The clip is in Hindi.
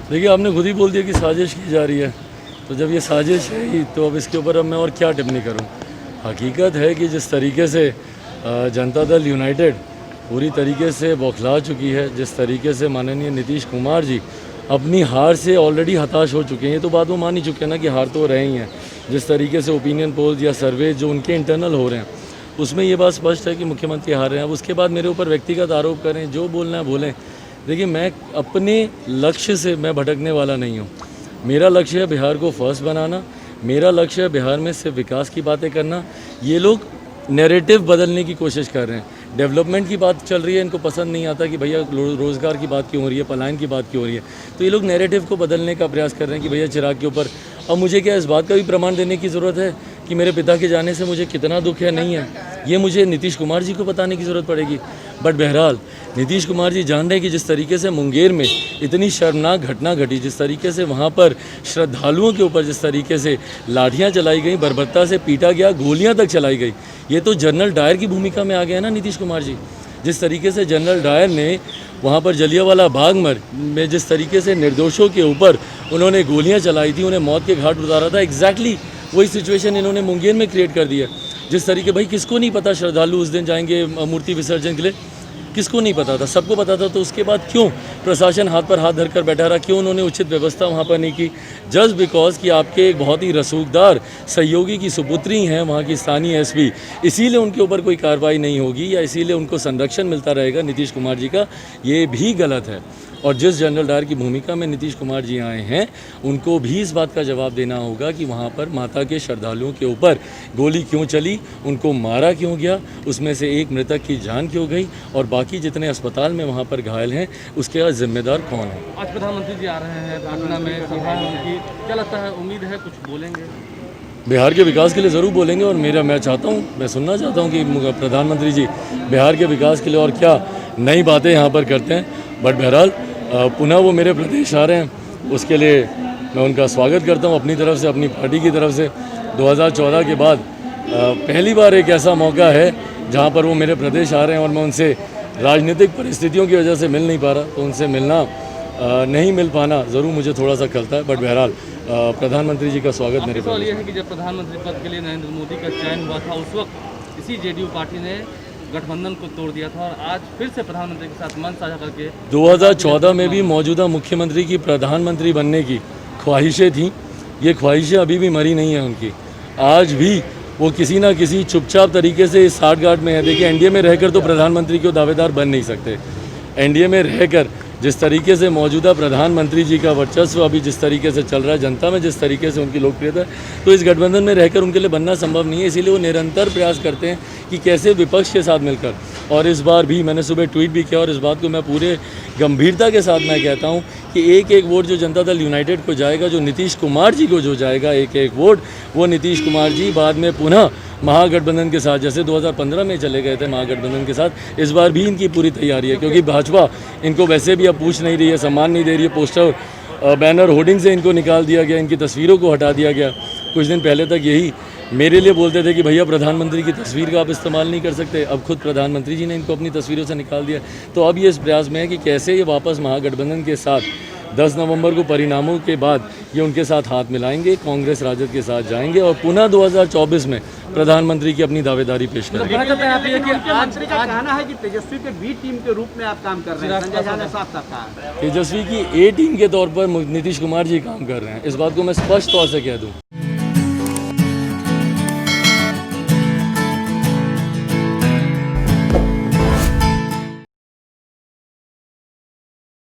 देखिए, आपने खुद ही बोल दिया कि साजिश की जा रही है, तो जब ये साजिश है ही तो अब इसके ऊपर अब मैं और क्या टिप्पणी करूं। हकीकत है कि जिस तरीके से जनता दल यूनाइटेड पूरी तरीके से बौखला चुकी है, जिस तरीके से माननीय नीतीश कुमार जी अपनी हार से ऑलरेडी हताश हो चुके हैं, ये तो बात वो मान ही चुके हैं ना कि हार तो रहे ही हैं। जिस तरीके से ओपिनियन पोल्स या सर्वे जो उनके इंटरनल हो रहे हैं उसमें ये बात स्पष्ट है कि मुख्यमंत्री हार रहे हैं। अब उसके बाद मेरे ऊपर व्यक्तिगत आरोप करें, जो बोलना है बोलें। देखिए, मैं अपने लक्ष्य से मैं भटकने वाला नहीं हूँ। मेरा लक्ष्य है बिहार को फर्स्ट बनाना, मेरा लक्ष्य है बिहार में सिर्फ विकास की बातें करना। ये लोग नैरेटिव बदलने की कोशिश कर रहे हैं, डेवलपमेंट की बात चल रही है, इनको पसंद नहीं आता कि भैया रोज़गार की बात क्यों हो रही है, पलायन की बात क्यों हो रही है। तो ये लोग नैरेटिव को बदलने का प्रयास कर रहे हैं कि भैया चिराग के ऊपर। अब मुझे क्या इस बात का भी प्रमाण देने की ज़रूरत है कि मेरे पिता के जाने से मुझे कितना दुख है? नहीं है, ये मुझे नीतीश कुमार जी को बताने की ज़रूरत पड़ेगी। बट बहरहाल नीतीश कुमार जी जान रहे हैं कि जिस तरीके से मुंगेर में इतनी शर्मनाक घटना घटी, जिस तरीके से वहाँ पर श्रद्धालुओं के ऊपर जिस तरीके से लाठियाँ चलाई गई, बर्बरता से पीटा गया, गोलियाँ तक चलाई गई, ये तो जनरल डायर की भूमिका में आ गया ना नीतीश कुमार जी। जिस तरीके से जनरल डायर ने वहाँ पर जलियांवाला बाग में जिस तरीके से निर्दोषों के ऊपर उन्होंने गोलियाँ चलाई थी, उन्हें मौत के घाट उतारा था, एग्जैक्टली वही सिचुएशन इन्होंने मुंगेर में क्रिएट कर दिया। जिस तरीके, भाई किसको नहीं पता श्रद्धालु उस दिन जाएंगे मूर्ति विसर्जन के लिए? किसको नहीं पता था? सबको पता था। तो उसके बाद क्यों प्रशासन हाथ पर हाथ धरकर बैठा रहा? क्यों उन्होंने उचित व्यवस्था वहाँ पर नहीं की? जस्ट बिकॉज कि आपके एक बहुत ही रसूखदार सहयोगी की सुपुत्री हैं वहाँ की स्थानीय एसपी, इसीलिए उनके ऊपर कोई कार्रवाई नहीं होगी या इसीलिए उनको संरक्षण मिलता रहेगा नीतीश कुमार जी का, ये भी गलत है। और जिस जनरल डायर की भूमिका में नीतीश कुमार जी आए हैं, उनको भी इस बात का जवाब देना होगा कि वहाँ पर माता के श्रद्धालुओं के ऊपर गोली क्यों चली, उनको मारा क्यों गया, उसमें से एक मृतक की जान क्यों गई और बाकी जितने अस्पताल में वहाँ पर घायल हैं उसके जिम्मेदार कौन है। आज प्रधानमंत्री जी आ रहे हैं पटना में, सभा है उनकी, क्या लगता है, उम्मीद है कुछ बोलेंगे? बिहार के विकास के लिए ज़रूर बोलेंगे और मैं चाहता हूँ, मैं सुनना चाहता हूँ कि प्रधानमंत्री जी बिहार के विकास के लिए और क्या नई बातें यहाँ पर करते हैं। बट बहरहाल पुनः वो मेरे प्रदेश आ रहे हैं, उसके लिए मैं उनका स्वागत करता हूँ अपनी तरफ से, अपनी पार्टी की तरफ से। 2014 के बाद पहली बार एक ऐसा मौका है जहाँ पर वो मेरे प्रदेश आ रहे हैं और मैं उनसे राजनीतिक परिस्थितियों की वजह से मिल नहीं पा रहा, तो उनसे मिलना नहीं मिल पाना ज़रूर मुझे थोड़ा सा खलता है। बट बहरहाल प्रधानमंत्री जी का स्वागत मेरे सवाल ये है कि जब प्रधानमंत्री पद के लिए नरेंद्र मोदी का चयन हुआ था, उस वक्त इसी जेडीयू पार्टी ने गठबंधन को तोड़ दिया था और आज फिर से प्रधानमंत्री के साथ मंच साझा करके 2014 में भी मौजूदा मुख्यमंत्री की प्रधानमंत्री बनने की ख्वाहिशें थीं। ये ख्वाहिशें अभी भी मरी नहीं हैं उनकी। आज भी वो किसी ना किसी चुपचाप तरीके से इस साठगांठ में है। देखिए, एनडीए में रहकर तो प्रधानमंत्री के दावेदार बन नहीं सकते। एनडीए में रहकर जिस तरीके से मौजूदा प्रधानमंत्री जी का वर्चस्व अभी जिस तरीके से चल रहा है, जनता में जिस तरीके से उनकी लोकप्रियता है, तो इस गठबंधन में रहकर उनके लिए बनना संभव नहीं है। इसीलिए वो निरंतर प्रयास करते हैं कि कैसे विपक्ष के साथ मिलकर, और इस बार भी मैंने सुबह ट्वीट भी किया और इस बात को मैं पूरे गंभीरता के साथ मैं कहता हूँ कि एक एक वोट जो जनता दल यूनाइटेड को जाएगा, जो नीतीश कुमार जी को जो जाएगा एक एक वोट, वो नीतीश कुमार जी बाद में पुनः महागठबंधन के साथ, जैसे 2015 में चले गए थे महागठबंधन के साथ, इस बार भी इनकी पूरी तैयारी है। क्योंकि भाजपा इनको वैसे भी अब पूछ नहीं रही है, सम्मान नहीं दे रही है, पोस्टर बैनर होर्डिंग से इनको निकाल दिया गया, इनकी तस्वीरों को हटा दिया गया। कुछ दिन पहले तक यही मेरे लिए बोलते थे कि भैया प्रधानमंत्री की तस्वीर का आप इस्तेमाल नहीं कर सकते, अब खुद प्रधानमंत्री जी ने इनको अपनी तस्वीरों से निकाल दिया। तो अब ये इस प्रयास में है कि कैसे ये वापस महागठबंधन के साथ 10 नवंबर को परिणामों के बाद ये उनके साथ हाथ मिलाएंगे, कांग्रेस राजद के साथ जाएंगे और पुनः 2024 में प्रधानमंत्री की अपनी दावेदारी पेश करेंगे। मुख्यमंत्री का कहना है कि तेजस्वी के बी टीम के रूप में आप काम कर रहे हैं, संजय झा ने साफ साफ कहा। तेजस्वी की ए टीम के तौर पर नीतीश कुमार जी काम कर रहे हैं, इस बात को मैं स्पष्ट तौर से कह दूं।